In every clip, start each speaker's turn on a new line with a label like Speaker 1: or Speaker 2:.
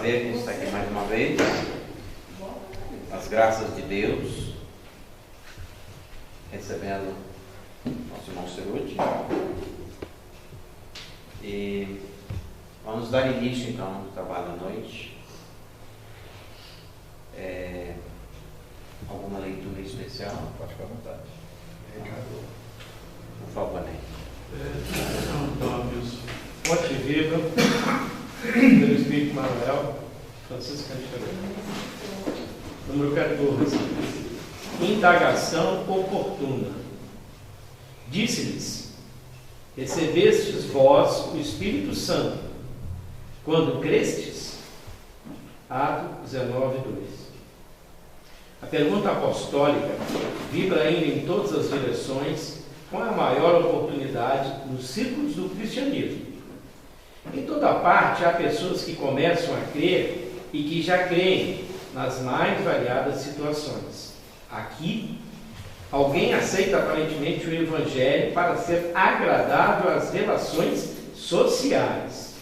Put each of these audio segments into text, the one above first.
Speaker 1: prazer de estar aqui mais uma vez. As graças de Deus, recebendo nosso irmão Ceruti. E vamos dar início então ao trabalho da noite. Alguma leitura especial?
Speaker 2: Pode ficar à vontade.
Speaker 1: Por favor, Ney.
Speaker 3: São Antônios, Fonte Viva, pelo Espírito Manuel, Francisco Canticadeiro. Número 14. Indagação oportuna. Disse-lhes: recebestes vós o Espírito Santo quando crestes? Atos 19, 2. A pergunta apostólica vibra ainda em todas as direções, com a maior oportunidade nos círculos do cristianismo. Em toda parte há pessoas que começam a crer e que já creem nas mais variadas situações. Aqui, alguém aceita aparentemente o Evangelho para ser agradável às relações sociais.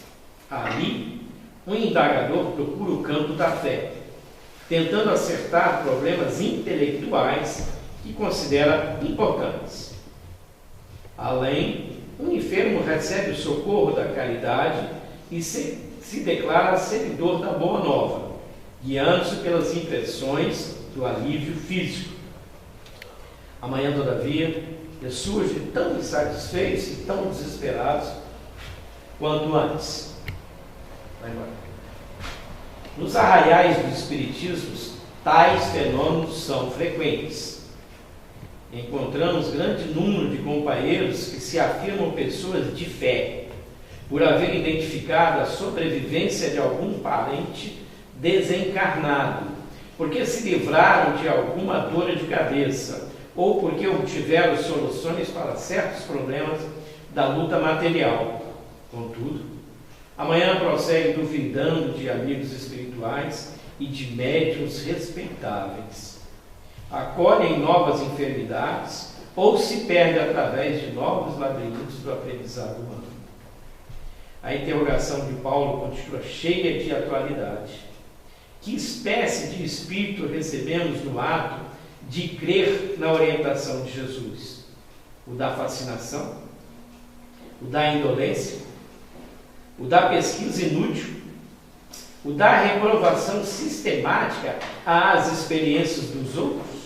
Speaker 3: Ali, um indagador procura o campo da fé, tentando acertar problemas intelectuais que considera importantes. Além, um enfermo recebe o socorro da caridade e se declara seguidor da Boa Nova, guiando-se pelas impressões do alívio físico. Amanhã, todavia, ressurge tão insatisfeitos e tão desesperados quanto antes. Vai embora. Nos arraiais dos espiritismos, tais fenômenos são frequentes. Encontramos grande número de companheiros que se afirmam pessoas de fé, por haver identificado a sobrevivência de algum parente desencarnado, porque se livraram de alguma dor de cabeça, ou porque obtiveram soluções para certos problemas da luta material. Contudo, amanhã prossegue duvidando de amigos espirituais e de médiuns respeitáveis. Acolhem novas enfermidades ou se perde através de novos labirintos do aprendizado humano. A interrogação de Paulo continua cheia de atualidade. Que espécie de espírito recebemos no ato de crer na orientação de Jesus? O da fascinação? O da indolência? O da pesquisa inútil? O da reprovação sistemática às experiências dos outros?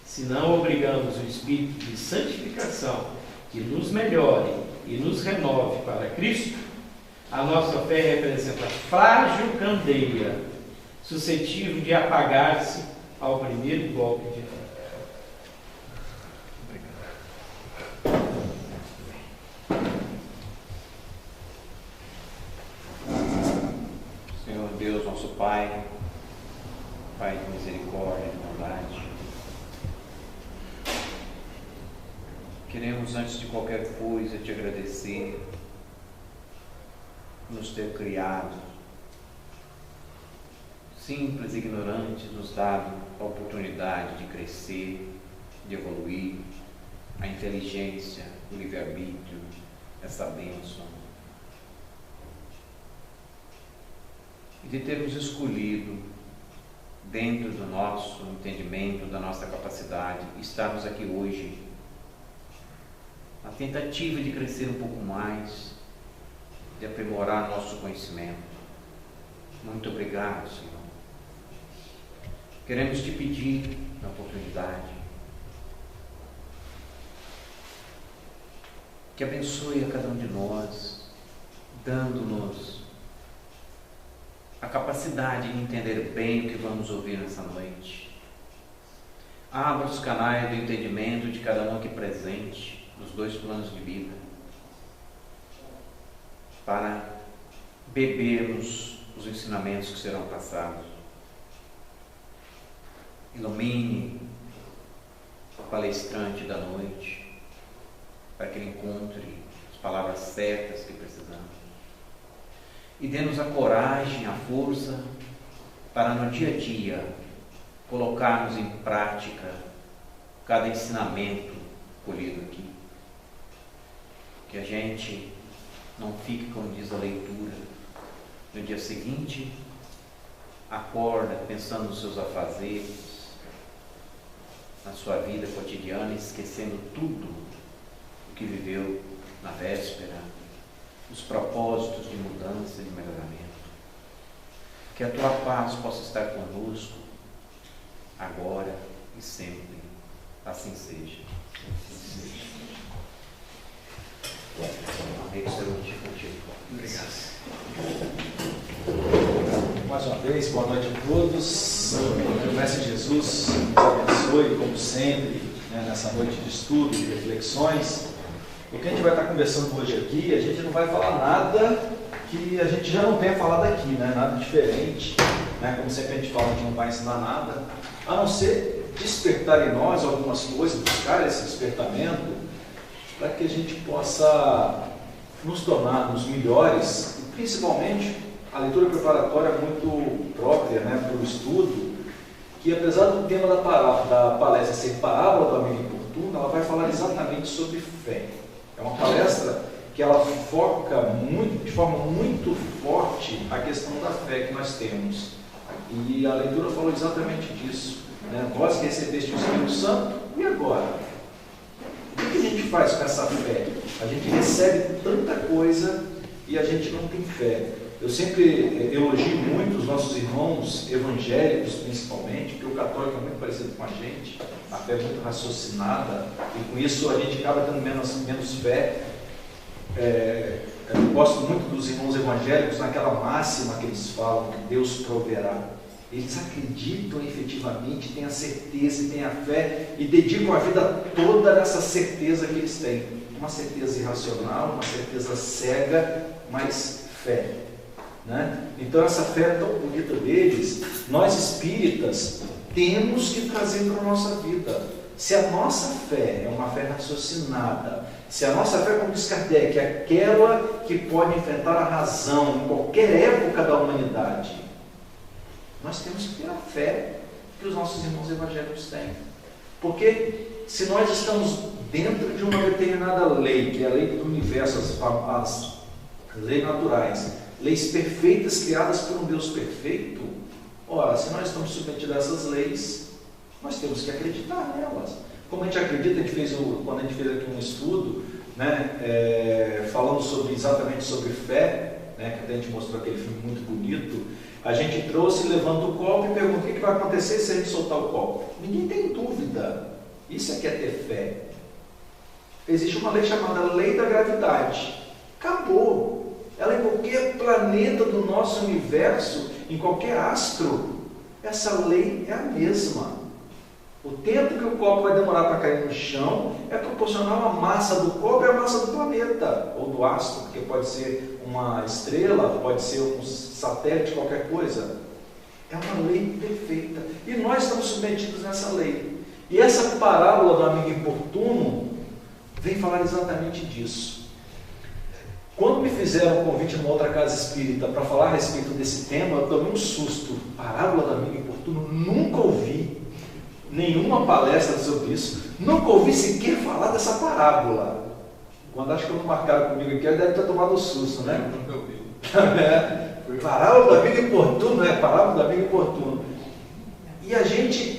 Speaker 3: Se não obrigamos o espírito de santificação que nos melhore e nos renove para Cristo, a nossa fé representa frágil candeia, suscetível de apagar-se ao primeiro golpe de fé.
Speaker 1: Senhor Deus, nosso Pai, Pai de misericórdia e bondade, queremos, antes de qualquer coisa, te agradecer por nos ter criado, simples e ignorantes, nos dado a oportunidade de crescer, de evoluir, a inteligência, o livre-arbítrio, essa bênção, e de termos escolhido, dentro do nosso entendimento, da nossa capacidade, estarmos aqui hoje, na tentativa de crescer um pouco mais, de aprimorar nosso conhecimento. Muito obrigado, Senhor. Queremos te pedir a oportunidade que abençoe a cada um de nós, dando-nos a capacidade de entender bem o que vamos ouvir nessa noite. Abra os canais do entendimento de cada um aqui presente, nos dois planos de vida, para bebermos os ensinamentos que serão passados. Ilumine o palestrante da noite, para que ele encontre as palavras certas que precisamos. E dê-nos a coragem, a força, para no dia a dia colocarmos em prática cada ensinamento colhido aqui. Que a gente não fique, como diz a leitura, no dia seguinte, acorda pensando nos seus afazeres, na sua vida cotidiana, esquecendo tudo o que viveu na véspera, os propósitos de mudança e de melhoramento. Que a tua paz possa estar conosco, agora e sempre. Assim seja. Obrigado.
Speaker 2: Mais uma vez, boa noite a todos. Que o Mestre Jesus nos abençoe, como sempre, nessa noite de estudo e reflexões. O que a gente vai estar conversando hoje aqui, a gente não vai falar nada que a gente já não tenha falado aqui, nada diferente. Como sempre a gente fala, a gente não vai ensinar nada, a não ser despertar em nós algumas coisas, buscar esse despertamento, para que a gente possa nos tornarmos melhores, e principalmente a leitura preparatória é muito própria para o estudo, que apesar do tema da palestra ser parábola do amigo importuno, ela vai falar exatamente sobre fé. É uma palestra que ela foca de forma muito forte a questão da fé que nós temos. E a leitura falou exatamente disso. Vós que recebeste o Espírito Santo, e agora? O que a gente faz com essa fé? A gente recebe tanta coisa e a gente não tem fé. Eu sempre elogio muito os nossos irmãos evangélicos, principalmente, porque o católico é muito parecido com a gente, a fé é muito raciocinada, e com isso a gente acaba tendo menos fé. Eu gosto muito dos irmãos evangélicos naquela máxima que eles falam, que Deus proverá. Eles acreditam efetivamente, têm a certeza e têm a fé e dedicam a vida toda nessa certeza que eles têm. Uma certeza irracional, uma certeza cega, mas fé. Então essa fé tão bonita deles, nós espíritas temos que trazer para a nossa vida. Se a nossa fé é uma fé raciocinada, se a nossa fé, como diz Kardec, é aquela que pode enfrentar a razão em qualquer época da humanidade, nós temos que ter a fé que os nossos irmãos evangélicos têm. Porque se nós estamos dentro de uma determinada lei, que é a lei do universo, as leis naturais, leis perfeitas criadas por um Deus perfeito, ora, se nós estamos submetidos a essas leis, nós temos que acreditar nelas. Como a gente acredita, quando a gente fez aqui um estudo, falando exatamente sobre fé, que até a gente mostrou aquele filme muito bonito, a gente trouxe, levanta o copo e pergunta o que vai acontecer se a gente soltar o copo. Ninguém tem dúvida. Isso é que é ter fé. Existe uma lei chamada lei da gravidade. Acabou. Ela em qualquer planeta do nosso universo, em qualquer astro, essa lei é a mesma. O tempo que o copo vai demorar para cair no chão é proporcional à massa do copo e à massa do planeta, ou do astro, porque pode ser uma estrela, pode ser um satélite, qualquer coisa. É uma lei perfeita. E nós estamos submetidos nessa lei. E essa parábola do amigo importuno vem falar exatamente disso. Quando me fizeram um convite numa outra casa espírita para falar a respeito desse tema, eu tomei um susto. Parábola do amigo importuno, nunca ouvi nenhuma palestra sobre isso, nunca ouvi sequer falar dessa parábola. Quando acho que não marcaram comigo aqui, deve ter tomado um susto, né? Nunca ouvi. Parábola do amigo importuno, parábola do amigo importuno. E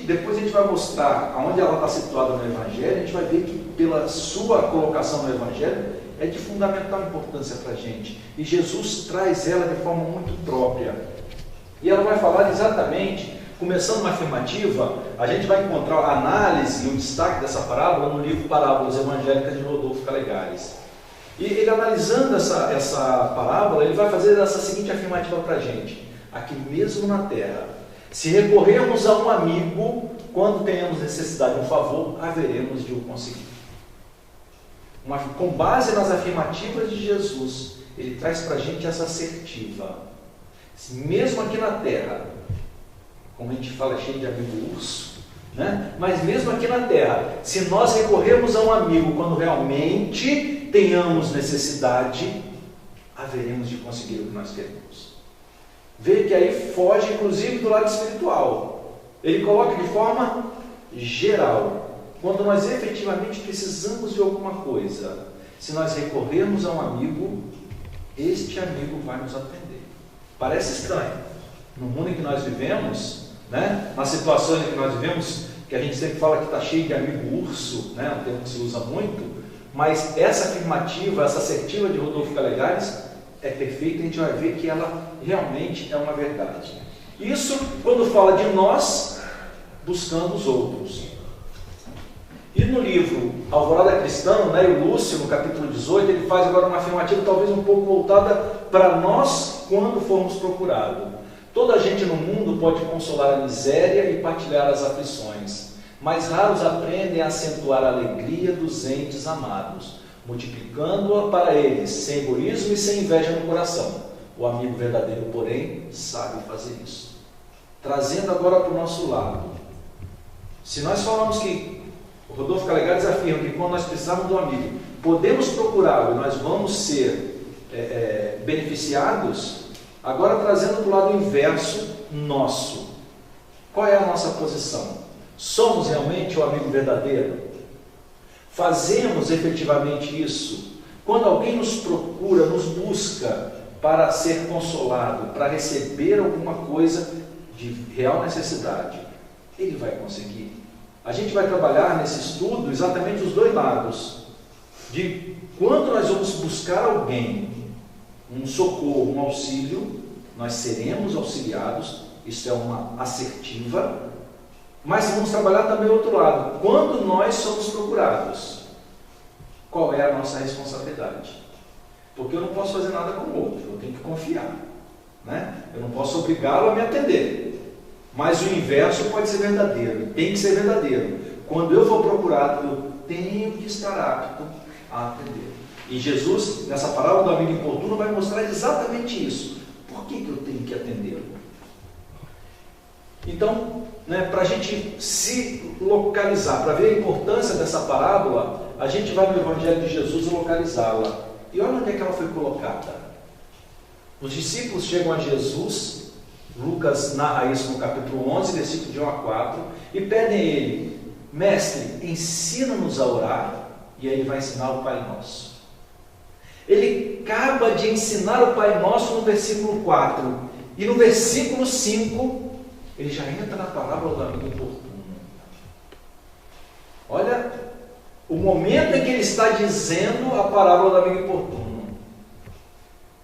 Speaker 2: depois a gente vai mostrar aonde ela está situada no Evangelho, a gente vai ver que pela sua colocação no Evangelho é de fundamental importância para a gente. E Jesus traz ela de forma muito própria. E ela vai falar exatamente, começando uma afirmativa, a gente vai encontrar a análise e o destaque dessa parábola no livro Parábolas Evangélicas de Rodolfo Calegares. E ele analisando essa parábola, ele vai fazer essa seguinte afirmativa para a gente: aqui mesmo na terra, se recorrermos a um amigo, quando tenhamos necessidade de um favor, haveremos de o conseguir. Com base nas afirmativas de Jesus, ele traz para a gente essa assertiva. Mesmo aqui na terra, como a gente fala, é cheio de amigo urso, mas mesmo aqui na terra, se nós recorrermos a um amigo quando realmente tenhamos necessidade, haveremos de conseguir o que nós queremos. Vê que aí foge inclusive do lado espiritual. Ele coloca de forma geral. Quando nós efetivamente precisamos de alguma coisa, se nós recorrermos a um amigo, este amigo vai nos atender. Parece estranho. No mundo em que nós vivemos, né? Nas situações em que nós vivemos, que a gente sempre fala que está cheio de amigo urso, né? Um termo que se usa muito, mas essa afirmativa, essa assertiva de Rodolfo Calegares é perfeita, a gente vai ver que ela realmente é uma verdade. Isso quando fala de nós buscando os outros. E no livro Alvorada Cristã, né, o Lúcio, no capítulo 18, ele faz agora uma afirmativa talvez um pouco voltada para nós quando formos procurados. Toda gente no mundo pode consolar a miséria e partilhar as aflições, mas raros aprendem a acentuar a alegria dos entes amados, multiplicando-a para eles, sem egoísmo e sem inveja no coração. O amigo verdadeiro, porém, sabe fazer isso. Trazendo agora para o nosso lado. Se nós falamos que o Rodolfo Calegares afirma que quando nós precisamos do amigo, podemos procurá-lo e nós vamos ser beneficiados, agora trazendo para o lado inverso nosso. Qual é a nossa posição? Somos realmente o amigo verdadeiro? Fazemos efetivamente isso? Quando alguém nos procura, nos busca para ser consolado, para receber alguma coisa de real necessidade, ele vai conseguir. A gente vai trabalhar nesse estudo exatamente os dois lados, de quando nós vamos buscar alguém, um socorro, um auxílio, nós seremos auxiliados, isso é uma assertiva, mas vamos trabalhar também o outro lado, quando nós somos procurados, qual é a nossa responsabilidade? Porque eu não posso fazer nada com o outro, eu tenho que confiar, né? Eu não posso obrigá-lo a me atender. Mas o inverso pode ser verdadeiro, tem que ser verdadeiro. Quando eu for procurado, eu tenho que estar apto a atender. E Jesus, nessa parábola do amigo importuno, vai mostrar exatamente isso. Por que eu tenho que atendê-lo? Então, para a gente se localizar, para ver a importância dessa parábola, a gente vai no Evangelho de Jesus localizá-la. E olha onde é que ela foi colocada. Os discípulos chegam a Jesus, Lucas narra isso no capítulo 11, versículo de 1 a 4, e pedem a ele: mestre, ensina-nos a orar, e aí ele vai ensinar o Pai Nosso. Ele acaba de ensinar o Pai Nosso no versículo 4, e no versículo 5, ele já entra na parábola do amigo importuno. Olha o momento em que ele está dizendo a parábola do amigo importuno.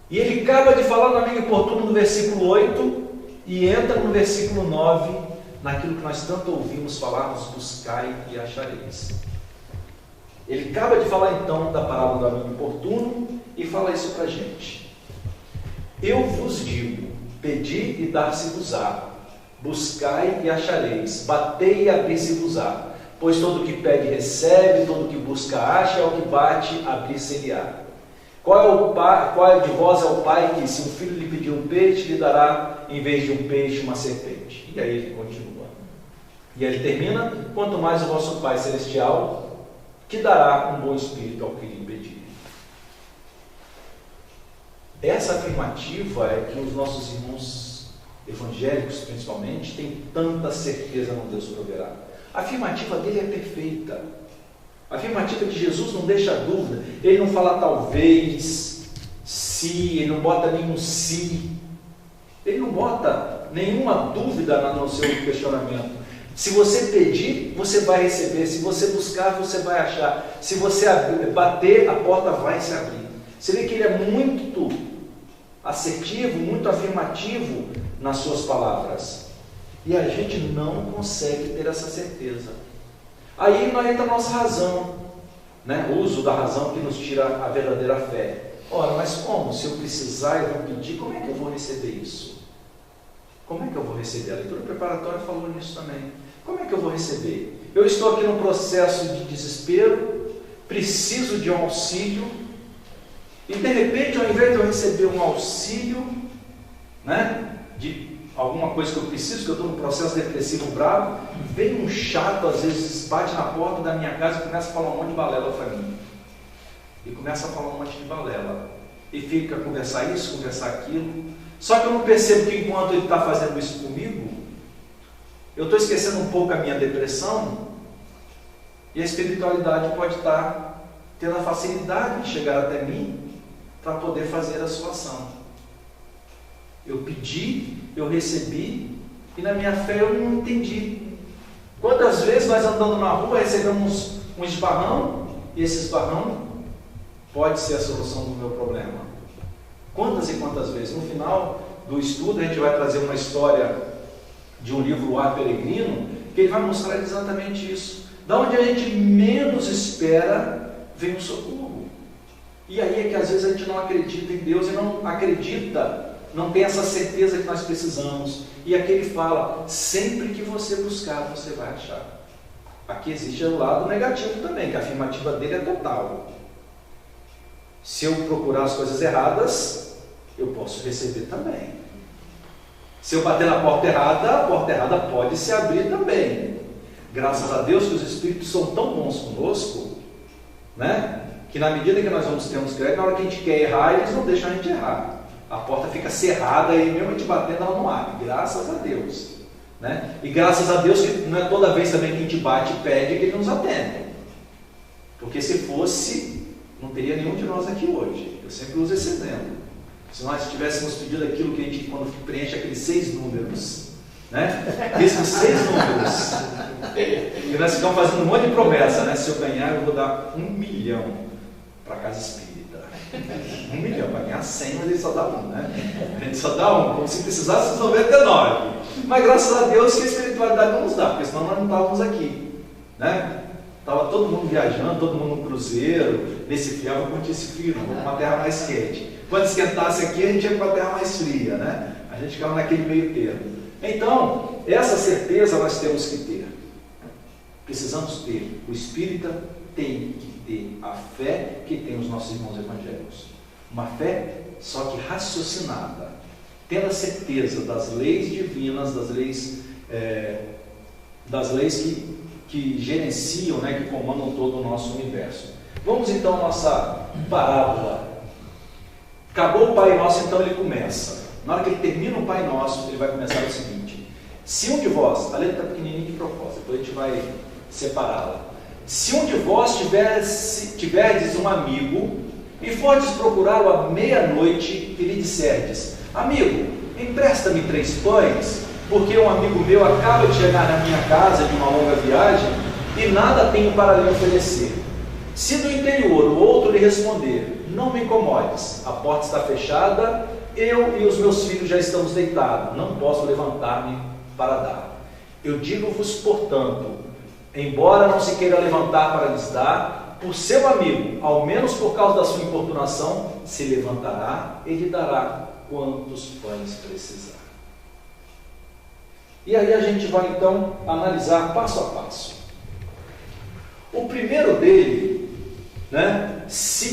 Speaker 2: E ele acaba de falar do amigo importuno no versículo 8, e entra no versículo 9, naquilo que nós tanto ouvimos falar, nos buscai e achareis. Ele acaba de falar então da parábola do amigo importuno e fala isso para a gente. Eu vos digo, pedi e dar-se-vos-á, buscai e achareis, batei e abrir-se-vos-á, pois todo o que pede recebe, todo o que busca acha, ao que bate abrir-se-lhe-á. Qual de vós é o pai que, se um filho lhe pedir um peixe, lhe dará, em vez de um peixe, uma serpente? E aí ele continua. E aí ele termina: quanto mais o vosso Pai Celestial, que dará um bom espírito ao que lhe pedir. Essa afirmativa é que os nossos irmãos evangélicos, principalmente, têm tanta certeza no Deus proverá. A afirmativa dele é perfeita. A afirmativa de Jesus não deixa dúvida. Ele não fala talvez, se, ele não bota nenhum se. Ele não bota nenhuma dúvida no seu questionamento. Se você pedir, você vai receber. Se você buscar, você vai achar. Se você bater, a porta vai se abrir. Você vê que ele é muito assertivo, muito afirmativo nas suas palavras. E a gente não consegue ter essa certeza. Aí nós entra a nossa razão, o uso da razão que nos tira a verdadeira fé. Ora, mas como? Se eu precisar, eu vou pedir, como é que eu vou receber isso? Como é que eu vou receber? A leitura preparatória falou nisso também. Como é que eu vou receber? Eu estou aqui num processo de desespero, preciso de um auxílio, e de repente, ao invés de eu receber um auxílio, de alguma coisa que eu preciso, que eu estou num processo depressivo bravo, vem um chato, às vezes bate na porta da minha casa e começa a falar um monte de balela para mim. E começa a falar um monte de balela. E fica a conversar isso, conversar aquilo. Só que eu não percebo que enquanto ele está fazendo isso comigo, eu estou esquecendo um pouco a minha depressão, e a espiritualidade pode estar tendo a facilidade de chegar até mim para poder fazer a sua ação. Eu pedi, eu recebi, e na minha fé eu não entendi. Quantas vezes nós andando na rua recebemos um esbarrão, e esse esbarrão pode ser a solução do meu problema. Quantas e quantas vezes? No final do estudo a gente vai trazer uma história de um livro, O Ar Peregrino, que ele vai mostrar exatamente isso. Da onde a gente menos espera, vem o socorro. E aí é que às vezes a gente não acredita em Deus e não acredita, não tem essa certeza que nós precisamos. E aqui ele fala, sempre que você buscar, você vai achar. Aqui existe o lado negativo também, que a afirmativa dele é total. Se eu procurar as coisas erradas, eu posso receber também. Se eu bater na porta errada, a porta errada pode se abrir também. Graças a Deus que os Espíritos são tão bons conosco, né? Que na medida que nós vamos tendo crédito, na hora que a gente quer errar, eles não deixam a gente errar. A porta fica cerrada e mesmo a gente batendo, ela não abre. Graças a Deus. Né? E graças a Deus que não é toda vez também que a gente bate e pede que Ele nos atende. Porque se fosse, não teria nenhum de nós aqui hoje. Eu sempre uso esse exemplo. Se nós tivéssemos pedido aquilo que a gente, quando preenche aqueles 6 números, né? Esses 6 números, e nós ficamos fazendo um monte de promessa, né? Se eu ganhar, eu vou dar 1 milhão para a casa espírita. 1 milhão, para ganhar 100, mas ele só dá 1, né? A gente só dá 1, como se precisasse os 99. Mas graças a Deus que a espiritualidade não nos dá, porque senão nós não estávamos aqui, né? Estava todo mundo viajando, todo mundo no cruzeiro, nesse frio, eu vou curtir esse frio, não vou para uma terra mais quente. Quando esquentasse aqui, a gente ia para a terra mais fria, né? A gente ficava naquele meio termo. Então, essa certeza nós temos que ter. Precisamos ter. O espírita tem que ter a fé que tem os nossos irmãos evangélicos. Uma fé só que raciocinada, tendo a certeza das leis divinas, das leis que gerenciam, né, que comandam todo o nosso universo. Vamos então à nossa parábola. Acabou o Pai Nosso, então ele começa. Na hora que ele termina o Pai Nosso, ele vai começar o seguinte: se um de vós, a letra está pequenininha de propósito, depois a gente vai separá-la. Se um de vós tiverdes um amigo e fordes procurá-lo à meia-noite e lhe disserdes: amigo, empresta-me 3 pães, porque um amigo meu acaba de chegar na minha casa de uma longa viagem e nada tenho para lhe oferecer. Se do interior o outro lhe responder: não me incomodes, a porta está fechada, eu e os meus filhos já estamos deitados, não posso levantar-me para dar. Eu digo-vos, portanto, embora não se queira levantar para lhes dar, por seu amigo, ao menos por causa da sua importunação, se levantará e lhe dará quantos pães precisar. E aí a gente vai então analisar passo a passo. O primeiro dele, né? Se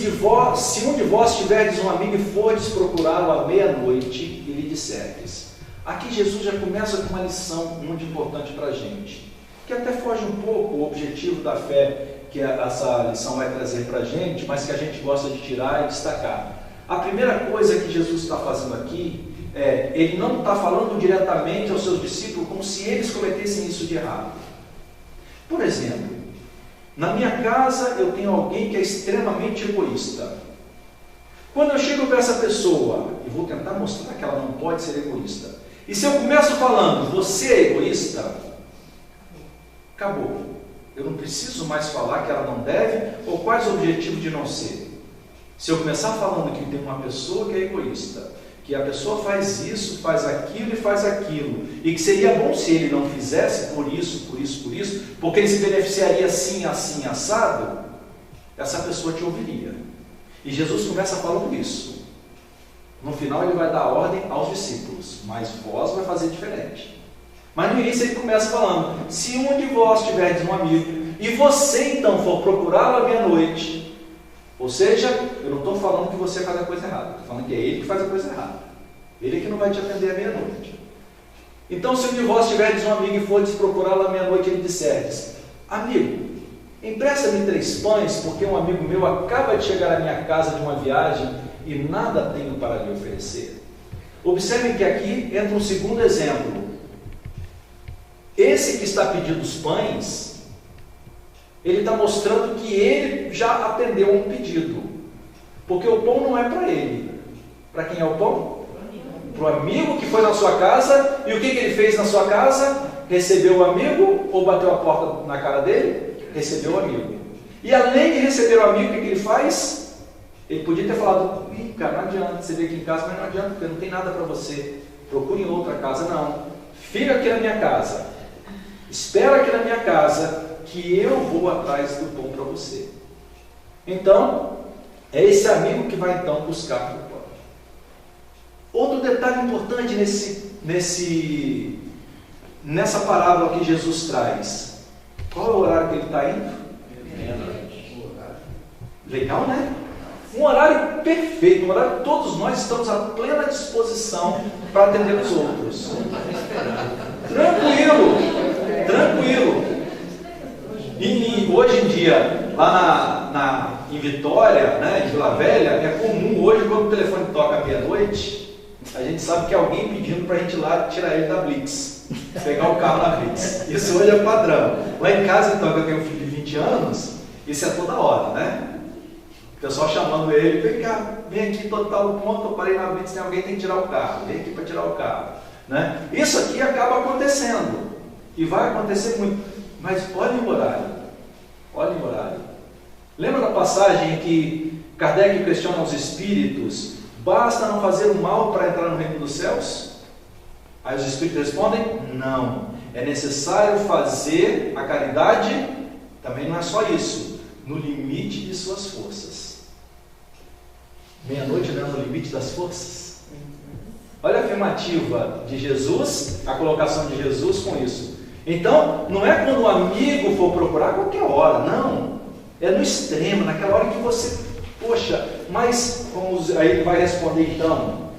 Speaker 2: um de vós tiverdes um amigo e fordes procurá-lo à meia-noite e lhe disserdes. Aqui Jesus já começa com uma lição muito importante para a gente, que até foge um pouco o objetivo da fé que essa lição vai trazer para a gente, mas que a gente gosta de tirar e destacar. A primeira coisa que Jesus está fazendo aqui ele não está falando diretamente aos seus discípulos como se eles cometessem isso de errado. Por exemplo, na minha casa eu tenho alguém que é extremamente egoísta. Quando eu chego para essa pessoa, e vou tentar mostrar que ela não pode ser egoísta, e se eu começo falando, você é egoísta, acabou. Eu não preciso mais falar que ela não deve, ou quais o objetivo de não ser. Se eu começar falando que tem uma pessoa que é egoísta, que a pessoa faz isso, faz aquilo e faz aquilo, e que seria bom se ele não fizesse por isso, porque ele se beneficiaria assim, assim, assado, essa pessoa te ouviria. E Jesus começa falando isso. No final ele vai dar ordem aos discípulos, mas vós vai fazer diferente. Mas no início ele começa falando: se um de vós tiverdes um amigo, e você então for procurá-lo à meia-noite, ou seja, eu não estou falando que você faz a coisa errada, estou falando que é ele que faz a coisa errada. Ele é que não vai te atender à meia-noite. Então, se um de vós tiverdes um amigo e fordes procurá-lo à meia-noite, ele disserdes: amigo, empresta-me 3 pães, porque um amigo meu acaba de chegar à minha casa de uma viagem e nada tenho para lhe oferecer. Observem que aqui entra um segundo exemplo. Esse que está pedindo os pães, ele está mostrando que ele já atendeu a um pedido, porque o pão não é para ele. Para quem é o pão? para o amigo que foi na sua casa, e o que ele fez na sua casa? Recebeu o amigo ou bateu a porta na cara dele? Recebeu o amigo. E além de receber o amigo, o que ele faz? Ele podia ter falado: ih, cara, não adianta, você veio aqui em casa, mas não adianta, porque não tem nada para você, procure em outra casa. Não, fica aqui na minha casa, espera aqui na minha casa, que eu vou atrás do pão para você. Então, é esse amigo que vai então buscar o pão. Outro detalhe importante nessa parábola que Jesus traz: qual é o horário que ele está indo? Meia-noite. Legal, né? Um horário perfeito, um horário que todos nós estamos à plena disposição para atender os outros. Tranquilo. E hoje em dia, lá em Vitória, né, em Vila Velha, é comum hoje, quando o telefone toca à meia-noite, a gente sabe que é alguém pedindo para a gente ir lá tirar ele da Blitz, pegar o carro na Blitz. Isso hoje é padrão. Lá em casa, então, que eu tenho um filho de 20 anos, isso é toda hora, né? O pessoal chamando ele: vem cá, vem aqui, total ponto, eu parei na Blitz, tem alguém que tem que tirar o carro, vem aqui para tirar o carro. Né? Isso aqui acaba acontecendo, e vai acontecer muito, mas olhem o horário. Lembra da passagem em que Kardec questiona os espíritos: basta não fazer o mal para entrar no reino dos céus? Aí os espíritos respondem: não, é necessário fazer a caridade, também não é só isso, no limite de suas forças. Meia-noite não é no limite das forças? Olha a afirmativa de Jesus, a colocação de Jesus com isso. Então, não é quando o amigo for procurar a qualquer hora, não. É no extremo, naquela hora que você, poxa, mas aí ele vai responder então.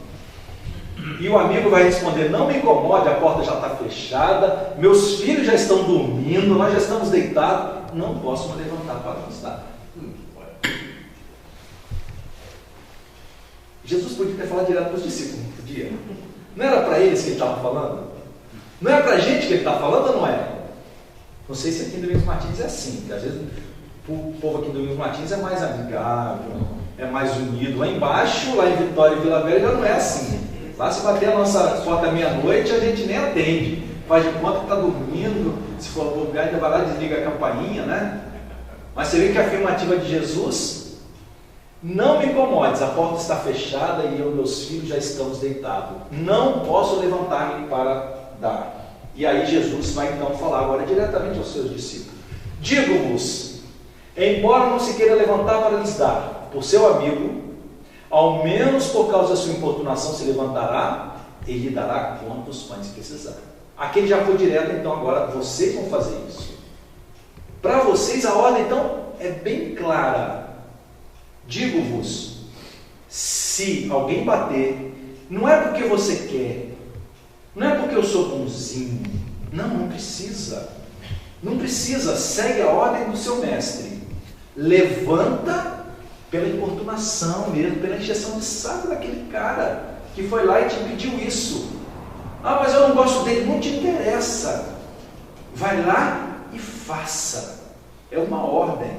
Speaker 2: E o amigo vai responder: não me incomode, a porta já está fechada, meus filhos já estão dormindo, nós já estamos deitados, não posso me levantar para almoçar. Jesus podia ter falado direto para os discípulos, não podia? Não era para eles que ele estava falando? Não é para a gente que ele está falando ou não é? Não sei se aqui em Domingos Martins é assim, porque às vezes o povo aqui em Domingos Martins é mais amigável, é mais unido. Lá embaixo, lá em Vitória e Vila Velha, já não é assim. Lá, se bater a nossa porta meia-noite, a gente nem atende, faz de conta que está dormindo, se for bobear, ainda vai lá e desliga a campainha, né? Mas você vê que a afirmativa de Jesus: não me incomodes, a porta está fechada e eu e meus filhos já estamos deitados, não posso levantar-me para dar. E aí Jesus vai então falar agora diretamente aos seus discípulos: digo-vos, embora não se queira levantar para lhes dar, por seu amigo, ao menos por causa da sua importunação se levantará e lhe dará quantos pães precisar. Aqui ele já foi direto, então agora vocês vão fazer isso. Para vocês a ordem então é bem clara: digo-vos, se alguém bater, não é porque você quer, não é porque eu sou bonzinho, não precisa, segue a ordem do seu mestre, levanta pela importunação mesmo, pela injeção de saco daquele cara que foi lá e te pediu isso. Ah, mas eu não gosto dele, não te interessa, vai lá e faça, é uma ordem,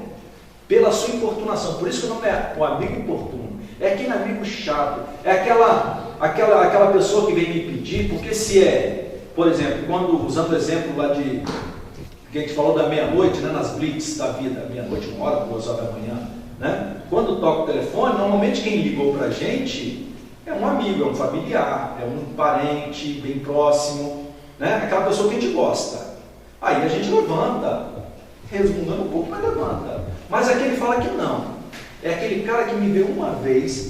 Speaker 2: pela sua importunação. Por isso que o nome é o amigo importuno, é aquele amigo chato, é aquela pessoa que vem me pedir, porque se é, por exemplo, quando, usando o exemplo lá de, que a gente falou da meia-noite, né, nas blitz da vida, meia-noite, 1h, 2h da manhã, né? Quando toca o telefone, normalmente quem ligou para a gente é um amigo, é um familiar, é um parente bem próximo, né? Aquela pessoa que a gente gosta. Aí a gente levanta, resmungando um pouco, mas levanta. Mas aquele fala que não. É aquele cara que me viu uma vez,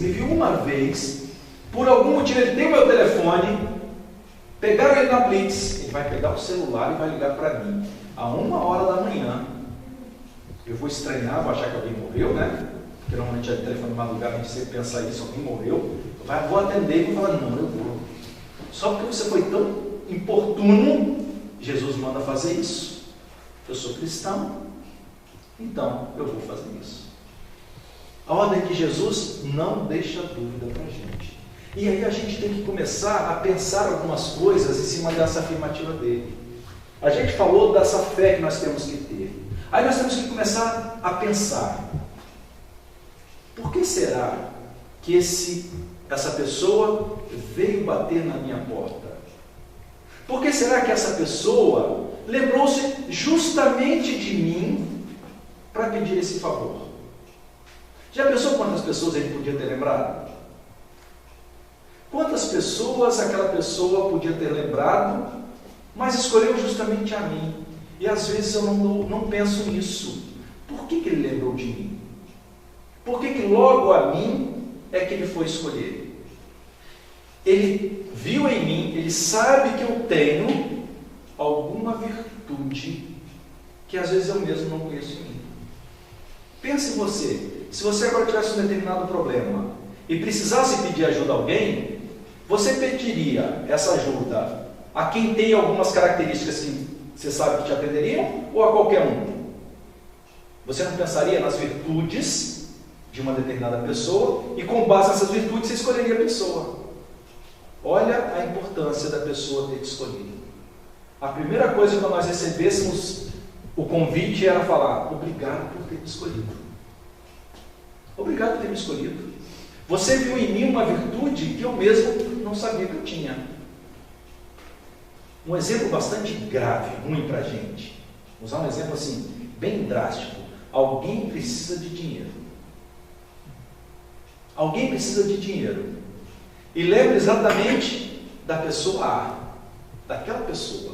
Speaker 2: por algum motivo ele tem o meu telefone, pegaram ele na blitz, ele vai pegar o celular e vai ligar para mim, a 1h da manhã. Eu vou estranhar, vou achar que alguém morreu, né? Porque normalmente é telefone de madrugada, a gente sempre pensa isso, alguém morreu. Vou atender e vou falar: não, eu vou. Só porque você foi tão importuno, Jesus manda fazer isso. Eu sou cristão, então eu vou fazer isso. A ordem de Jesus não deixa dúvida para a gente. E aí a gente tem que começar a pensar algumas coisas em cima dessa afirmativa dele. A gente falou dessa fé que nós temos que ter. Aí nós temos que começar a pensar: por que será que essa pessoa veio bater na minha porta? Por que será que essa pessoa lembrou-se justamente de mim para pedir esse favor? Já pensou quantas pessoas ele podia ter lembrado? Quantas pessoas aquela pessoa podia ter lembrado, mas escolheu justamente a mim? E às vezes eu não penso nisso. Por que ele lembrou de mim? Por que logo a mim é que ele foi escolher? Ele viu em mim, ele sabe que eu tenho alguma virtude que às vezes eu mesmo não conheço em mim. Pense em você. Se você agora tivesse um determinado problema e precisasse pedir ajuda a alguém, você pediria essa ajuda a quem tem algumas características que você sabe que te atenderiam ou a qualquer um? Você não pensaria nas virtudes de uma determinada pessoa e com base nessas virtudes você escolheria a pessoa? Olha a importância da pessoa ter escolhido. A primeira coisa que nós recebêssemos o convite era falar: obrigado por ter me escolhido. Obrigado por ter me escolhido. Você viu em mim uma virtude que eu mesmo não sabia que eu tinha. Um exemplo bastante grave, ruim para a gente. Vou usar um exemplo assim, bem drástico. Alguém precisa de dinheiro. Alguém precisa de dinheiro. E lembra exatamente da pessoa A, daquela pessoa.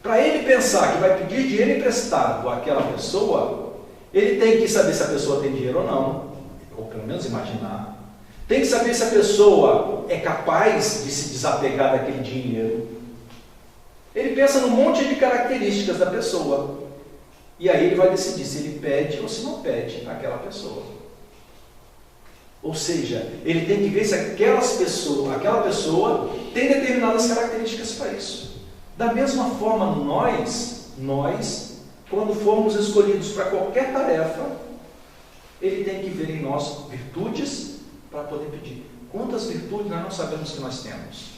Speaker 2: Para ele pensar que vai pedir dinheiro emprestado àquela pessoa, ele tem que saber se a pessoa tem dinheiro ou não, ou pelo menos imaginar. Tem que saber se a pessoa é capaz de se desapegar daquele dinheiro. Ele pensa num monte de características da pessoa. E aí ele vai decidir se ele pede ou se não pede àquela pessoa. Ou seja, ele tem que ver se aquela pessoa tem determinadas características para isso. Da mesma forma, nós, quando formos escolhidos para qualquer tarefa, ele tem que ver em nós virtudes para poder pedir. Quantas virtudes nós não sabemos que nós temos?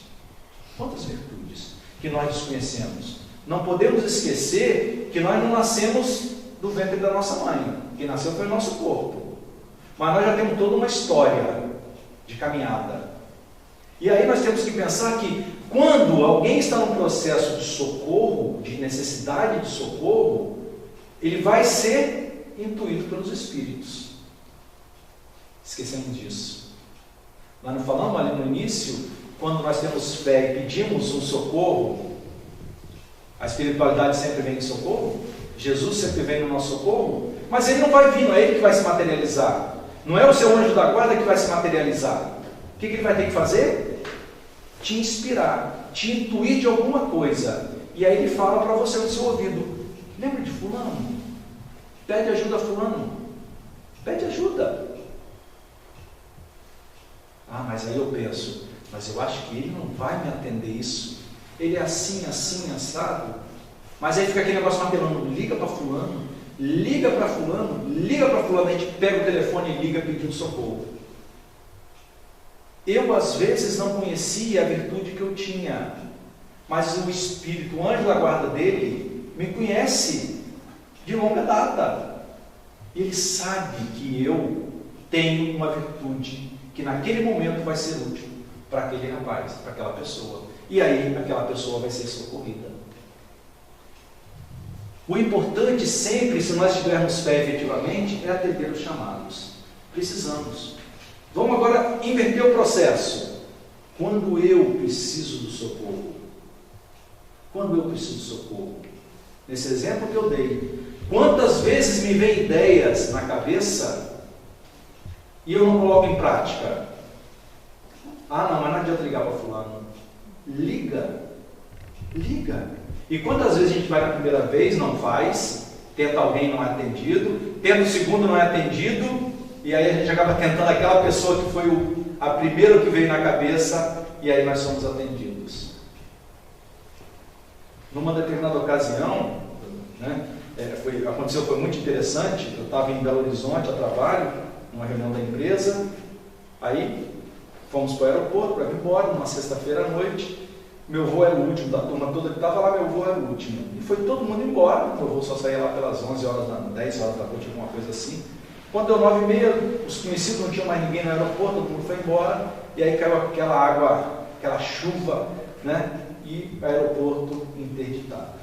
Speaker 2: Quantas virtudes que nós desconhecemos? Não podemos esquecer que nós não nascemos do ventre da nossa mãe. Quem nasceu foi o nosso corpo. Mas nós já temos toda uma história de caminhada. E aí nós temos que pensar que quando alguém está num processo de socorro, de necessidade de socorro, ele vai ser intuído pelos Espíritos. Esquecemos disso. Nós não falamos ali no início, quando nós temos fé e pedimos um socorro, a espiritualidade sempre vem em socorro, Jesus sempre vem no nosso socorro, mas ele não vai vir, não é ele que vai se materializar. Não é o seu anjo da guarda que vai se materializar. O que ele vai ter que fazer? Te inspirar, te intuir de alguma coisa. E aí ele fala para você no seu ouvido: lembra de fulano? Pede ajuda a fulano. Pede ajuda. Ah, mas aí eu penso, mas eu acho que ele não vai me atender isso. Ele é assim, assim, assado. Mas aí fica aquele negócio martelando: liga para fulano, liga para fulano, liga para fulano. A gente pega o telefone e liga pedindo socorro. Eu às vezes não conhecia a virtude que eu tinha, mas o Espírito, o anjo da guarda dele, me conhece de longa data. E ele sabe que eu tenho uma virtude que naquele momento vai ser útil para aquele rapaz, para aquela pessoa. E aí aquela pessoa vai ser socorrida. O importante sempre, se nós tivermos fé efetivamente, é atender os chamados. Precisamos. Vamos agora inverter o processo. Quando eu preciso do socorro? Quando eu preciso do socorro? Nesse exemplo que eu dei, quantas vezes me vem ideias na cabeça e eu não coloco em prática? Ah, não, mas não adianta ligar para fulano. Liga. E quantas vezes a gente vai na primeira vez, não faz, tenta alguém, não é atendido, tenta o segundo, não é atendido, e aí a gente acaba tentando aquela pessoa que foi a primeira que veio na cabeça, e aí nós somos atendidos. Numa determinada ocasião, né, foi muito interessante. Eu estava em Belo Horizonte a trabalho, numa reunião da empresa, aí fomos para o aeroporto para vir embora, numa sexta-feira à noite. Meu voo era o último da turma toda que estava lá, meu voo era o último. E foi todo mundo embora, meu voo só saía lá pelas 11 horas, 10 horas da noite, alguma coisa assim. Quando deu 9h30, os conhecidos não tinham mais ninguém no aeroporto, todo mundo foi embora, e aí caiu aquela água, aquela chuva, né? E o aeroporto interditado.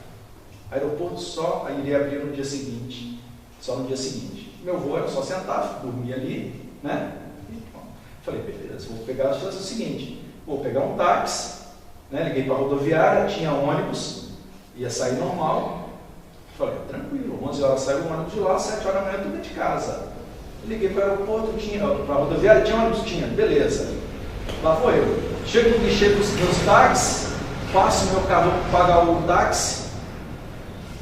Speaker 2: O aeroporto só iria abrir no dia seguinte, só no dia seguinte. Meu voo era só sentar, dormir ali, né? E, bom, falei, beleza, vou pegar as coisas. É o seguinte, vou pegar um táxi, né? Liguei para a rodoviária, tinha ônibus, ia sair normal. Falei, tranquilo, 11 horas saiu o ônibus de lá, 7 horas da manhã tudo de casa. Liguei para o aeroporto, para a rodoviária, tinha ônibus? Tinha, beleza. Lá vou eu. Chego no guichê dos táxis, passo o meu carro para pagar o táxi,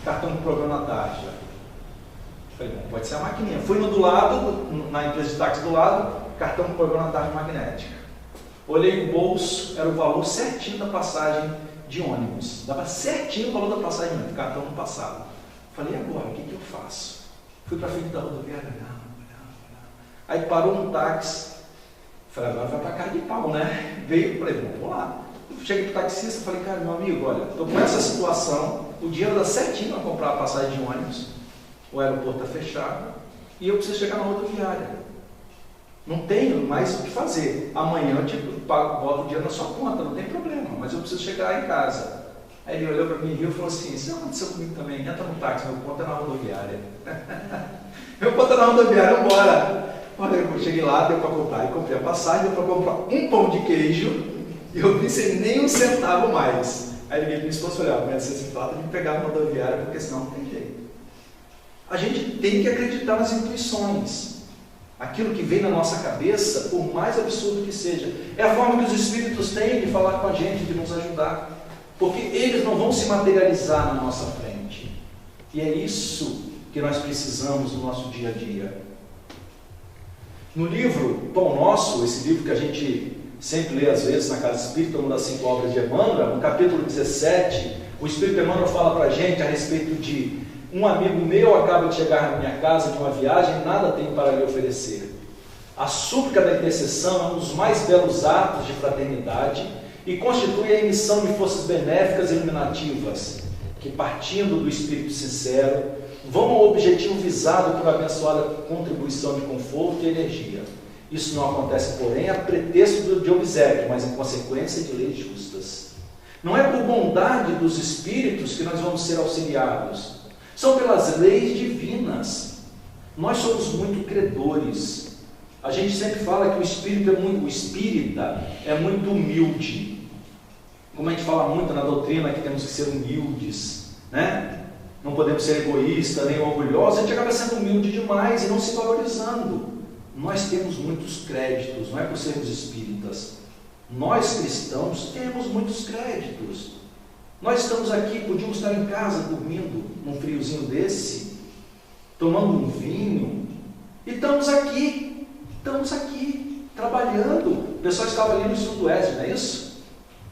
Speaker 2: cartão com problema na taxa. Falei, bom, pode ser a maquininha. Fui no do lado, na empresa de táxi do lado, cartão com problema na taxa magnética. Olhei o bolso, era o valor certinho da passagem de ônibus. Dava certinho o valor da passagem, o cartão no passado. Falei, e agora, o que eu faço? Fui para frente da rodoviária, olhar. Aí parou um táxi. Falei, agora vai para casa de pau, né? Veio, falei, bom, vamos lá. Cheguei para o taxista, falei, cara, meu amigo, olha, estou com essa situação, o dinheiro dá certinho para comprar a passagem de ônibus, o aeroporto está fechado, e eu preciso chegar na rodoviária. Não tenho mais o que fazer. Amanhã eu boto o dinheiro na sua conta, não tem problema, mas eu preciso chegar em casa. Aí ele olhou para mim e riu e falou assim, isso aconteceu comigo também, entra no táxi, meu ponto é na rodoviária. Meu ponto é na rodoviária, vamos embora. Olha, eu cheguei lá, deu para comprar, e comprei a passagem, deu para comprar um pão de queijo, e eu nem sei nem um centavo mais. Aí liguei para minha esposa e falei, amanhã você se trata de pegar uma rodoviária, porque senão não tem jeito. A gente tem que acreditar nas intuições. Aquilo que vem na nossa cabeça, por mais absurdo que seja, é a forma que os Espíritos têm de falar com a gente, de nos ajudar. Porque eles não vão se materializar na nossa frente. E é isso que nós precisamos no nosso dia a dia. No livro Pão Nosso, esse livro que a gente sempre lê às vezes na Casa Espírita, uma das 5 obras de Emmanuel, no capítulo 17, o Espírito Emmanuel fala para a gente a respeito de um amigo meu acaba de chegar na minha casa de uma viagem, nada tenho para lhe oferecer. A súplica da intercessão é um dos mais belos atos de fraternidade e constitui a emissão de forças benéficas e iluminativas, que partindo do Espírito sincero, vão ao objetivo visado por abençoada contribuição de conforto e energia. Isso não acontece, porém, a pretexto de obséquio, mas em consequência de leis justas. Não é por bondade dos espíritos que nós vamos ser auxiliados, são pelas leis divinas. Nós somos muito credores. A gente sempre fala que o espírita é muito humilde. Como a gente fala muito na doutrina que temos que ser humildes, né? Não podemos ser egoístas nem orgulhosos, a gente acaba sendo humilde demais e não se valorizando. Nós temos muitos créditos, não é por sermos espíritas. Nós cristãos temos muitos créditos. Nós estamos aqui, podíamos estar em casa dormindo num friozinho desse, tomando um vinho, e estamos aqui, trabalhando. O pessoal estava ali no estudo do ESG, não é isso?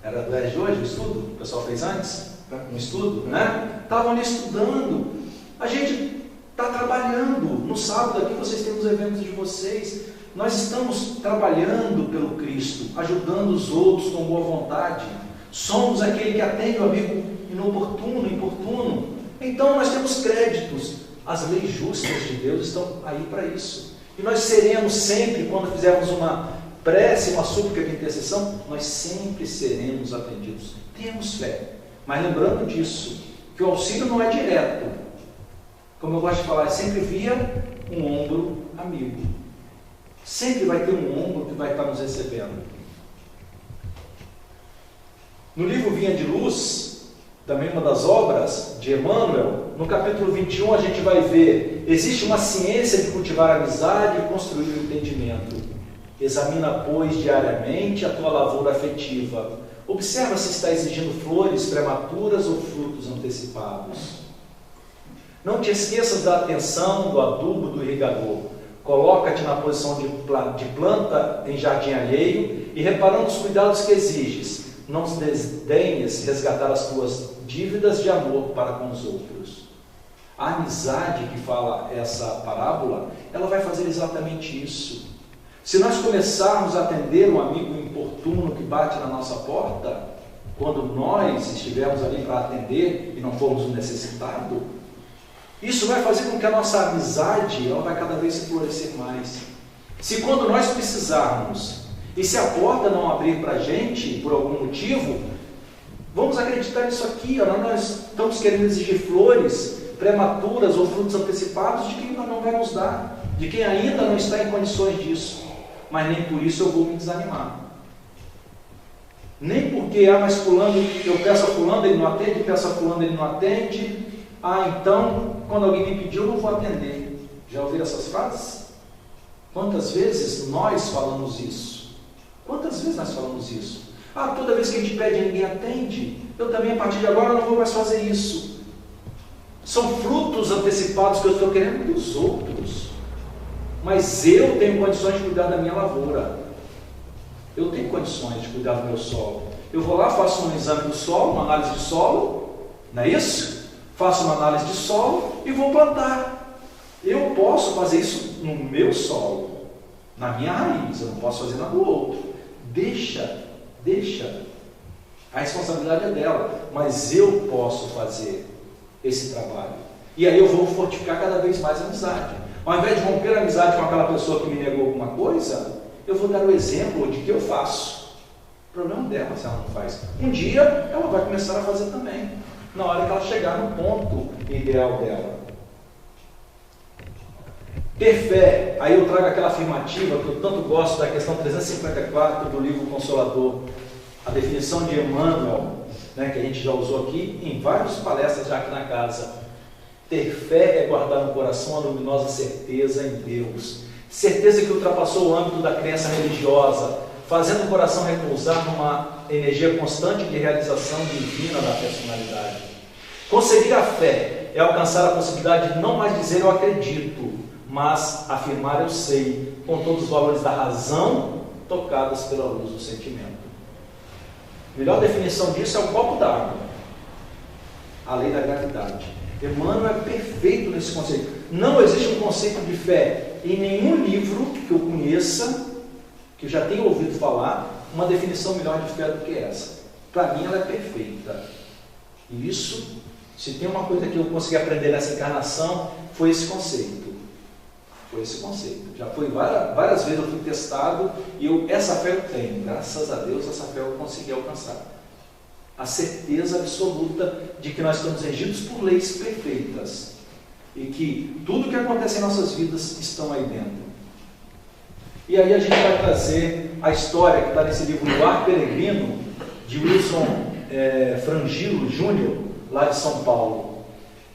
Speaker 2: Era do ESG hoje o estudo? O pessoal fez antes? Um estudo, né? Estavam ali estudando. A gente está trabalhando. No sábado aqui vocês têm os eventos de vocês. Nós estamos trabalhando pelo Cristo, ajudando os outros com boa vontade. Somos aquele que atende o amigo inoportuno, importuno. Então nós temos créditos. As leis justas de Deus estão aí para isso. E nós seremos sempre, quando fizermos uma prece, uma súplica de intercessão, nós sempre seremos atendidos. Temos fé. Mas lembrando disso, que o auxílio não é direto. Como eu gosto de falar, é sempre via um ombro amigo. Sempre vai ter um ombro que vai estar nos recebendo. No livro Vinha de Luz, também uma das obras de Emmanuel, no capítulo 21 a gente vai ver, existe uma ciência de cultivar a amizade e construir o entendimento. Examina, pois, diariamente a tua lavoura afetiva. Observa se está exigindo flores prematuras ou frutos antecipados. Não te esqueças da atenção, do adubo, do irrigador. Coloca-te na posição de planta em jardim alheio e reparando os cuidados que exiges, não desdenhes resgatar as tuas dívidas de amor para com os outros. A amizade que fala essa parábola, ela vai fazer exatamente isso. Se nós começarmos a atender um amigo importuno que bate na nossa porta, quando nós estivermos ali para atender e não formos o necessitado, Isso vai fazer com que a nossa amizade ela vai cada vez se florescer mais. Se quando nós precisarmos, e se a porta não abrir para a gente, por algum motivo, vamos acreditar nisso aqui. Nós estamos querendo exigir flores prematuras ou frutos antecipados de quem não vai nos dar, de quem ainda não está em condições disso. Mas nem por isso eu vou me desanimar. Nem porque, mas fulano, eu peço a fulano, ele não atende, peço a fulano, ele não atende. Então, quando alguém me pediu, eu não vou atender. Já ouviram essas frases? Quantas vezes nós falamos isso? Quantas vezes nós falamos isso? Toda vez que a gente pede e ninguém atende, eu também a partir de agora não vou mais fazer isso. São frutos antecipados que eu estou querendo dos outros. Mas eu tenho condições de cuidar da minha lavoura. Eu tenho condições de cuidar do meu solo. Eu vou lá, faço um exame do solo, uma análise de solo, não é isso? Faço uma análise de solo e vou plantar. Eu posso fazer isso no meu solo, na minha raiz, eu não posso fazer na do outro. Deixa. A responsabilidade é dela, mas eu posso fazer esse trabalho. E aí eu vou fortificar cada vez mais a amizade. Ao invés de romper a amizade com aquela pessoa que me negou alguma coisa, eu vou dar o exemplo de que eu faço. O problema dela se ela não faz. Um dia ela vai começar a fazer também, na hora que ela chegar no ponto ideal dela. Ter fé, aí eu trago aquela afirmativa que eu tanto gosto da questão 354 do livro Consolador, a definição de Emmanuel, né, que a gente já usou aqui em várias palestras já aqui na casa. Ter fé é guardar no coração a luminosa certeza em Deus, certeza que ultrapassou o âmbito da crença religiosa, fazendo o coração repousar numa energia constante de realização divina da personalidade. Conseguir a fé é alcançar a possibilidade de não mais dizer eu acredito, mas afirmar eu sei, com todos os valores da razão tocados pela luz do sentimento. A melhor definição disso é o copo d'água, a lei da gravidade. Emmanuel é perfeito nesse conceito. Não existe um conceito de fé em nenhum livro que eu conheça, que eu já tenha ouvido falar, uma definição melhor de fé do que essa. Para mim ela é perfeita. E isso, se tem uma coisa que eu consegui aprender nessa encarnação, foi esse conceito. Já foi várias vezes eu fui testado e essa fé eu tenho. Graças a Deus essa fé eu consegui alcançar. A certeza absoluta de que nós estamos regidos por leis perfeitas e que tudo que acontece em nossas vidas estão aí dentro. E aí a gente vai trazer a história que está nesse livro O Ar Peregrino, de Wilson Frangilo Júnior, lá de São Paulo.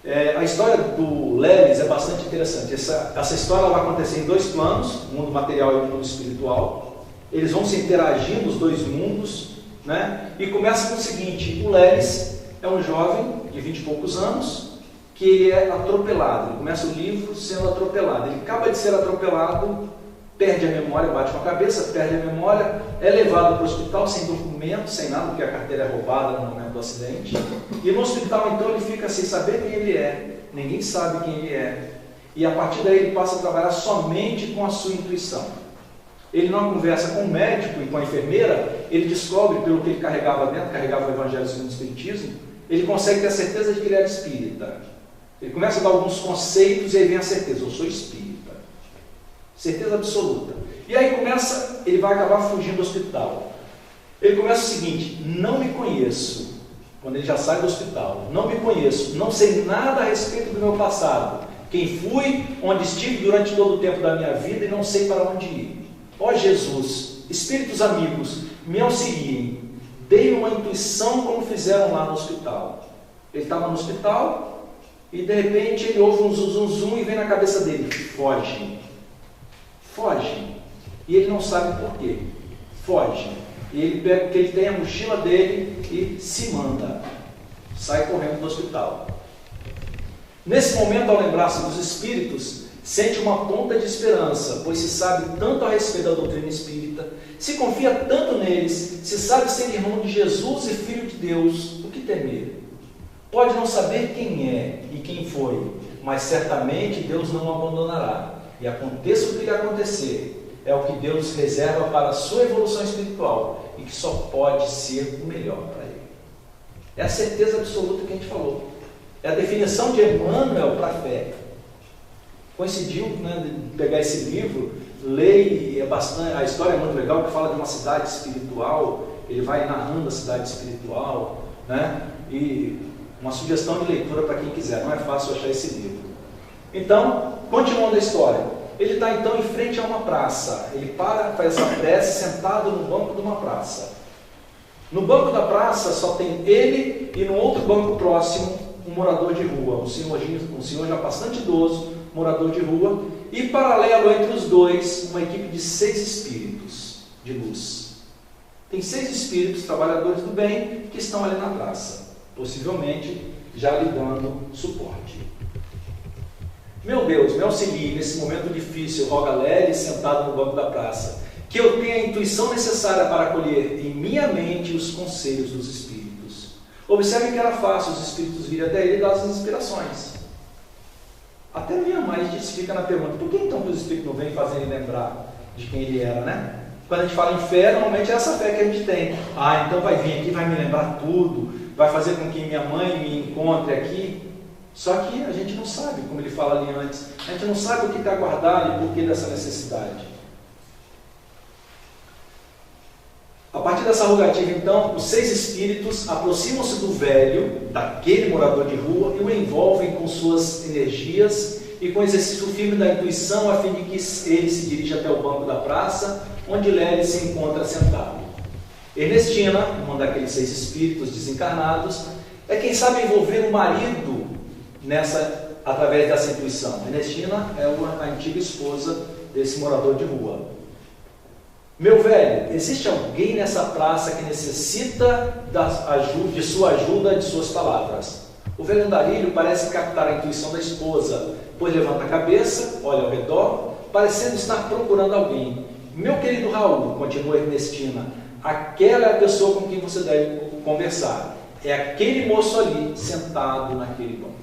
Speaker 2: A história do Lelis é bastante interessante. Essa história vai acontecer em dois planos, o mundo material e o mundo espiritual. Eles vão se interagindo, os dois mundos, né? E começa com o seguinte: o Lelis é um jovem de 20 e poucos anos que ele é atropelado. Ele começa o livro sendo atropelado. Ele acaba de ser atropelado, perde a memória, bate com a cabeça, perde a memória, é levado para o hospital sem documento, sem nada, porque a carteira é roubada no momento do acidente. E no hospital, então, ele fica sem saber quem ele é. Ninguém sabe quem ele é. E a partir daí ele passa a trabalhar somente com a sua intuição. Ele não conversa com o médico e com a enfermeira, ele descobre, pelo que ele carregava dentro, carregava o Evangelho segundo o Espiritismo, ele consegue ter a certeza de que ele era espírita. Ele começa a dar alguns conceitos e aí vem a certeza: eu sou espírita. Certeza absoluta. E aí ele vai acabar fugindo do hospital. Ele começa o seguinte: não me conheço. Quando ele já sai do hospital, não me conheço, não sei nada a respeito do meu passado, quem fui, onde estive durante todo o tempo da minha vida e não sei para onde ir. Ó Jesus, espíritos amigos, me auxiliem, deem uma intuição como fizeram lá no hospital. Ele estava no hospital e de repente ele ouve um zum e vem na cabeça dele: foge. E ele não sabe por quê. Foge. E ele pega o que ele tem, a mochila dele, e se manda. Sai correndo do hospital. Nesse momento, ao lembrar-se dos espíritos, sente uma ponta de esperança, pois se sabe tanto a respeito da doutrina espírita, se confia tanto neles, se sabe ser irmão de Jesus e filho de Deus, o que temer? Pode não saber quem é e quem foi, mas certamente Deus não o abandonará. E aconteça o que lhe acontecer, é o que Deus reserva para a sua evolução espiritual e que só pode ser o melhor para ele. É a certeza absoluta que a gente falou. É a definição de Emmanuel para a fé. Coincidiu, né, de pegar esse livro, ler, e a história é muito legal, que fala de uma cidade espiritual, ele vai narrando a cidade espiritual, né, e uma sugestão de leitura para quem quiser, não é fácil achar esse livro. Então, continuando a história, ele está então em frente a uma praça, ele faz essa prece sentado no banco de uma praça. No banco da praça só tem ele e no outro banco próximo um morador de rua, um senhor já bastante idoso, morador de rua, e paralelo entre os dois, uma equipe de 6 espíritos de luz. Tem 6 espíritos, trabalhadores do bem, que estão ali na praça, possivelmente já lhe dando suporte. Meu Deus, me auxilie nesse momento difícil, roga Leles, sentado no banco da praça, que eu tenha a intuição necessária para acolher em minha mente os conselhos dos espíritos. Observe que era fácil os espíritos virem até ele e dar as inspirações. Até minha mãe fica na pergunta, por que então que os espíritos não vêm fazer ele lembrar de quem ele era, né? Quando a gente fala em fé, normalmente é essa fé que a gente tem. Ah, então vai vir aqui, vai me lembrar tudo, vai fazer com que minha mãe me encontre aqui. Só que a gente não sabe, como ele fala ali antes, a gente não sabe o que está guardado e por que dessa necessidade. A partir dessa rogativa, então, os 6 espíritos aproximam-se do velho, daquele morador de rua, e o envolvem com suas energias e com o exercício firme da intuição, a fim de que ele se dirija até o banco da praça, onde Leles se encontra sentado. Ernestina, uma daqueles 6 espíritos desencarnados, é quem sabe envolver o marido através dessa intuição. Ernestina é a antiga esposa desse morador de rua. Meu velho, existe alguém nessa praça que necessita de sua ajuda, de suas palavras? O velho andarilho parece captar a intuição da esposa, pois levanta a cabeça, olha ao redor, parecendo estar procurando alguém. Meu querido Raul, continua Ernestina, aquela é a pessoa com quem você deve conversar. É aquele moço ali, sentado naquele banco.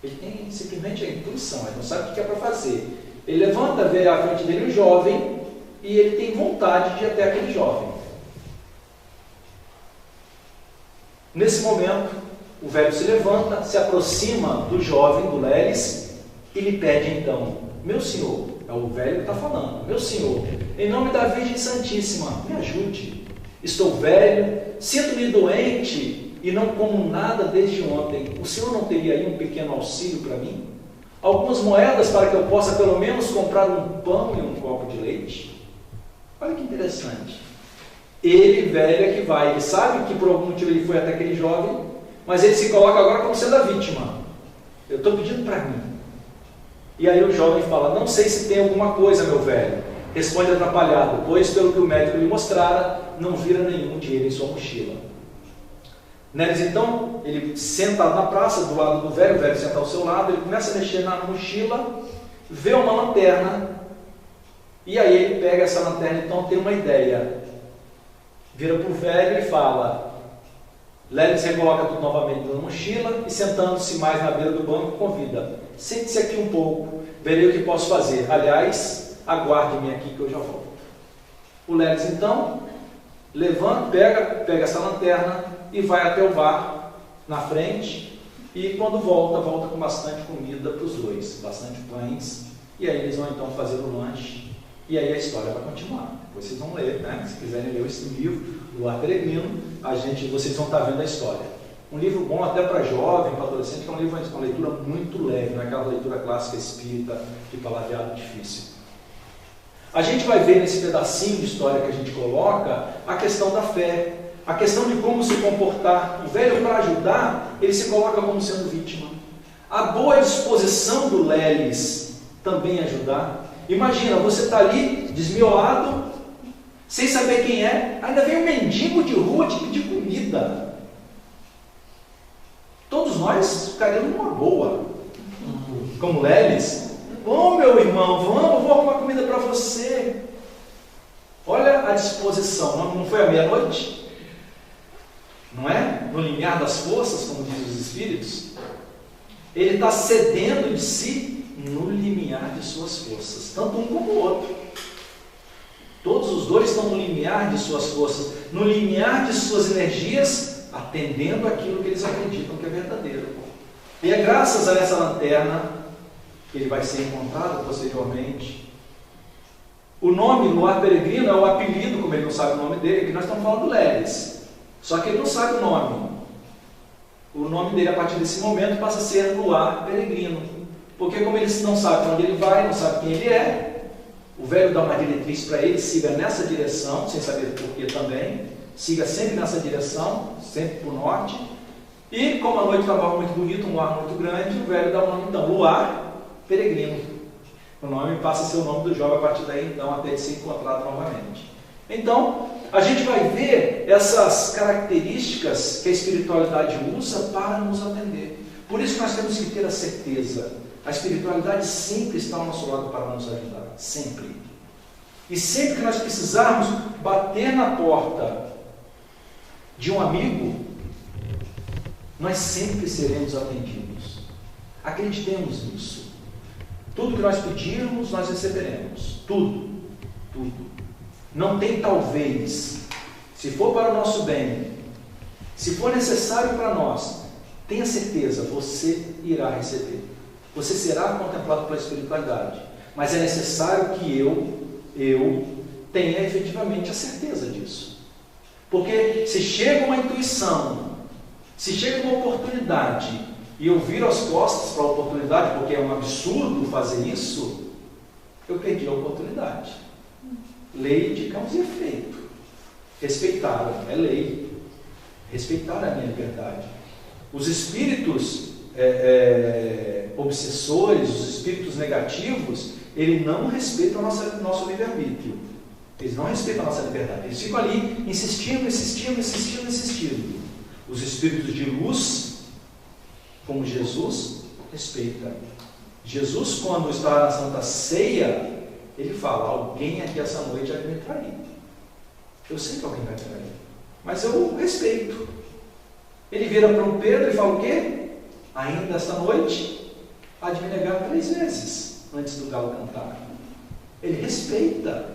Speaker 2: Ele tem simplesmente a intuição, ele não sabe o que é para fazer. Ele levanta, vê à frente dele um jovem e ele tem vontade de ir até aquele jovem. Nesse momento, o velho se levanta, se aproxima do jovem, do Leles, e lhe pede então, meu senhor, é o velho que está falando, meu senhor, em nome da Virgem Santíssima, me ajude. Estou velho, sinto-me doente e não como nada desde ontem. O senhor não teria aí um pequeno auxílio para mim? Algumas moedas para que eu possa pelo menos comprar um pão e um copo de leite? Olha que interessante. Ele, velho, é que vai. Ele sabe que por algum motivo ele foi até aquele jovem, mas ele se coloca agora como sendo a vítima. Eu estou pedindo para mim. E aí o jovem fala, não sei se tem alguma coisa, meu velho. Responde atrapalhado, pois pelo que o médico lhe mostrara, não vira nenhum dinheiro em sua mochila. Neles, então, ele sentado na praça, do lado do velho, o velho senta ao seu lado, ele começa a mexer na mochila, vê uma lanterna, e aí ele pega essa lanterna, então tem uma ideia. Vira para o velho e fala, Leles recoloca tudo novamente na mochila, e sentando-se mais na beira do banco, convida, sente-se aqui um pouco, verei o que posso fazer. Aliás, aguarde-me aqui que eu já volto. O Leles, então, levanta, pega essa lanterna, e vai até o bar na frente, e quando volta com bastante comida para os dois, bastante pães, e aí eles vão então fazer o lanche, e aí a história vai continuar. Depois vocês vão ler, né? Se quiserem ler esse livro, do Lar Peregrino, vocês vão estar vendo a história. Um livro bom até para jovem, para adolescente, que é um livro, uma leitura muito leve, não é aquela leitura clássica espírita, de palavreado difícil. A gente vai ver nesse pedacinho de história que a gente coloca, a questão da fé, a questão de como se comportar. O velho, para ajudar, ele se coloca como sendo vítima. A boa disposição do Leles também ajudar. Imagina, você está ali, desmiolado, sem saber quem é, ainda vem um mendigo de rua te pedir comida. Todos nós ficaríamos numa boa. Como Leles, bom, meu irmão, vamos, vou arrumar comida para você. Olha a disposição, não foi à meia-noite? Não é? No limiar das forças, como dizem os Espíritos. Ele está cedendo de si no limiar de suas forças, tanto um como o outro. Todos os dois estão no limiar de suas forças, no limiar de suas energias, atendendo aquilo que eles acreditam que é verdadeiro. E é graças a essa lanterna que ele vai ser encontrado posteriormente. O nome Luar Peregrino é o apelido, como ele não sabe o nome dele, que nós estamos falando do Leles. Só que ele não sabe o nome. O nome dele, a partir desse momento, passa a ser Luar Peregrino. Porque como ele não sabe para onde ele vai, não sabe quem ele é, o velho dá uma diretriz para ele: siga nessa direção, sem saber porquê também, siga sempre nessa direção, sempre para o norte. E como a noite estava muito bonita, um luar muito grande, o velho dá o nome então, Luar Peregrino. O nome passa a ser o nome do jovem a partir daí, então, até ele ser encontrado novamente. Então, a gente vai ver essas características que a espiritualidade usa para nos atender. Por isso que nós temos que ter a certeza: a espiritualidade sempre está ao nosso lado para nos ajudar, sempre. E sempre que nós precisarmos bater na porta de um amigo, nós sempre seremos atendidos. Acreditemos nisso. Tudo que nós pedirmos, nós receberemos. Tudo. Tudo. Não tem talvez. Se for para o nosso bem, se for necessário para nós, tenha certeza, você irá receber. Você será contemplado pela espiritualidade. Mas é necessário que eu tenha efetivamente a certeza disso. Porque se chega uma intuição, se chega uma oportunidade, e eu viro as costas para a oportunidade, porque é um absurdo fazer isso, eu perdi a oportunidade. Lei de causa e efeito. Respeitaram, é lei. Respeitar a minha liberdade. Os espíritos obsessores, os espíritos negativos, eles não respeitam o nosso livre-arbítrio. Eles não respeitam a nossa liberdade. Eles ficam ali insistindo. Os espíritos de luz, como Jesus, respeita. Jesus, quando está na Santa Ceia, ele fala: alguém aqui essa noite vai me trair. Eu sei que alguém vai me trair, mas eu respeito. Ele vira para o Pedro e fala o quê? Ainda esta noite há de me negar 3 vezes antes do galo cantar. Ele respeita.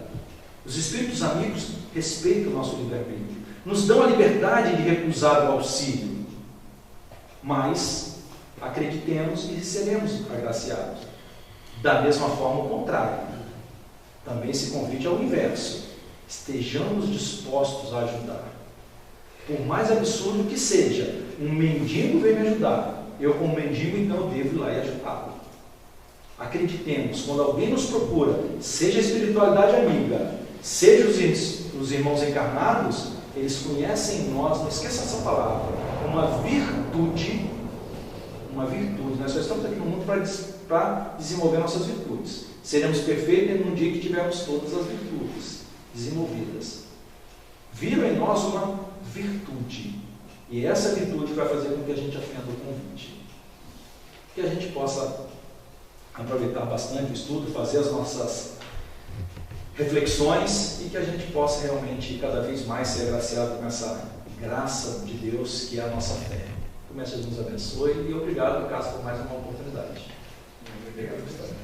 Speaker 2: Os espíritos amigos respeitam o nosso livre-arbítrio. Nos dão a liberdade de recusar o auxílio. Mas acreditemos e seremos agraciados. Da mesma forma, o contrário. Também esse convite é o inverso. Estejamos dispostos a ajudar. Por mais absurdo que seja, um mendigo veio me ajudar. Eu, como mendigo, então, eu devo ir lá e ajudá-lo. Acreditemos, quando alguém nos procura, seja a espiritualidade amiga, seja os irmãos encarnados, eles conhecem em nós, não esqueça essa palavra, uma virtude. Nós só estamos aqui no mundo para desenvolver nossas virtudes. Seremos perfeitos num dia que tivermos todas as virtudes desenvolvidas. Viram em nós uma virtude. E essa virtude vai fazer com que a gente atenda o convite. Que a gente possa aproveitar bastante o estudo, fazer as nossas reflexões e que a gente possa realmente cada vez mais ser agraciado com essa graça de Deus que é a nossa fé. Que o Mestre nos abençoe e obrigado, Cássio, por mais uma oportunidade. Obrigado, Gustavo.